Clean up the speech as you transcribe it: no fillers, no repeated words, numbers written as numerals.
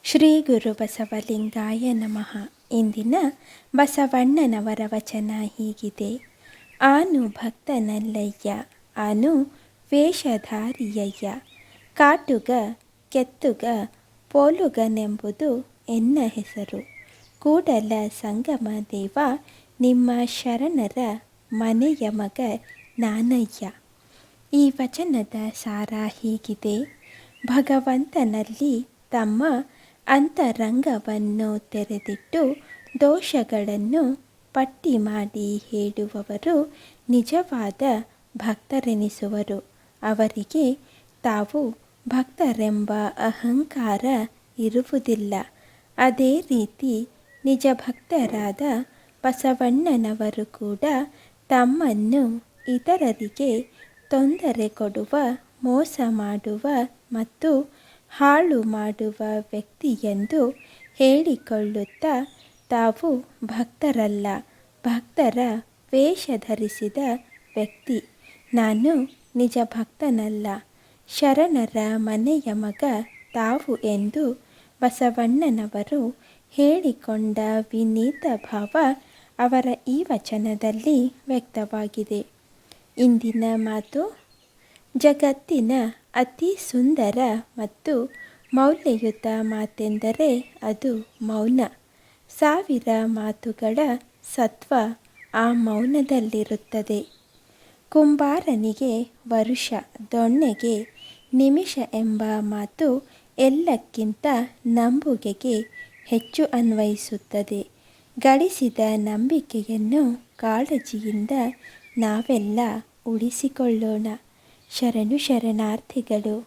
ಶ್ರೀ ಗುರು ಬಸವಲಿಂಗಾಯ ನಮಃ. ಇಂದಿನ ಬಸವಣ್ಣನವರ ವಚನ ಹೀಗಿದೆ. ಆನು ಭಕ್ತನಲ್ಲಯ್ಯ, ಆನು ವೇಷಧಾರಿಯಯ್ಯ, ಕಾಟುಗ ಕೆತ್ತುಗ ಪೋಲುಗನೆಂಬುದು ಎನ್ನ ಹೆಸರು. ಕೂಡಲ ಸಂಗಮ ದೇವ, ನಿಮ್ಮ ಶರಣರ ಮನೆಯ ಮಗ ನಾನಯ್ಯ. ಈ ವಚನದ ಸಾರ ಹೀಗಿದೆ. ಭಗವಂತನಲ್ಲಿ ತಮ್ಮ ಅಂತರಂಗವನ್ನು ತೆರೆದಿಟ್ಟು ದೋಷಗಳನ್ನು ಪಟ್ಟಿ ಮಾಡಿ ಹೇಳುವವರು ನಿಜವಾದ ಭಕ್ತರೆನಿಸುವರು. ಅವರಿಗೆ ತಾವು ಭಕ್ತರೆಂಬ ಅಹಂಕಾರ ಇರುವುದಿಲ್ಲ. ಅದೇ ರೀತಿ ನಿಜ ಭಕ್ತರಾದ ಬಸವಣ್ಣನವರು ಕೂಡ ತಮ್ಮನ್ನು ಇತರರಿಗೆ ತೊಂದರೆ ಕೊಡುವ, ಮೋಸ ಮಾಡುವ ಮತ್ತು ಹಾಳು ಮಾಡುವ ವ್ಯಕ್ತಿಯೆಂದು ಹೇಳಿಕೊಳ್ಳುತ್ತಾ ತಾವು ಭಕ್ತರಲ್ಲ, ಭಕ್ತರ ವೇಷ ಧರಿಸಿದ ವ್ಯಕ್ತಿ, ನಾನು ನಿಜ ಭಕ್ತನಲ್ಲ, ಶರಣರ ಮನೆಯ ಮಗ ತಾವು ಎಂದು ಬಸವಣ್ಣನವರು ಹೇಳಿಕೊಂಡ ವಿನೀತ ಭಾವ ಅವರ ಈ ವಚನದಲ್ಲಿ ವ್ಯಕ್ತವಾಗಿದೆ. ಇಂದಿನ ಮಾತು: ಜಗತ್ತಿನ ಅತಿ ಸುಂದರ ಮತ್ತು ಮೌಲ್ಯಯುತ ಮಾತೆಂದರೆ ಅದು ಮೌನ. ಸಾವಿರ ಮಾತುಗಳ ಸತ್ವ ಆ ಮೌನದಲ್ಲಿರುತ್ತದೆ. ಕುಂಬಾರನಿಗೆ ವರುಷ, ದೊಣ್ಣೆಗೆ ನಿಮಿಷ ಎಂಬ ಮಾತು ಎಲ್ಲಕ್ಕಿಂತ ನಂಬುಗೆಗೆ ಹೆಚ್ಚು ಅನ್ವಯಿಸುತ್ತದೆ. ಗಳಿಸಿದ ನಂಬಿಕೆಯನ್ನು ಕಾಳಜಿಯಿಂದ ನಾವೆಲ್ಲ ಉಳಿಸಿಕೊಳ್ಳೋಣ. ಶರಣು ಶರಣಾರ್ಥಿಗಳು.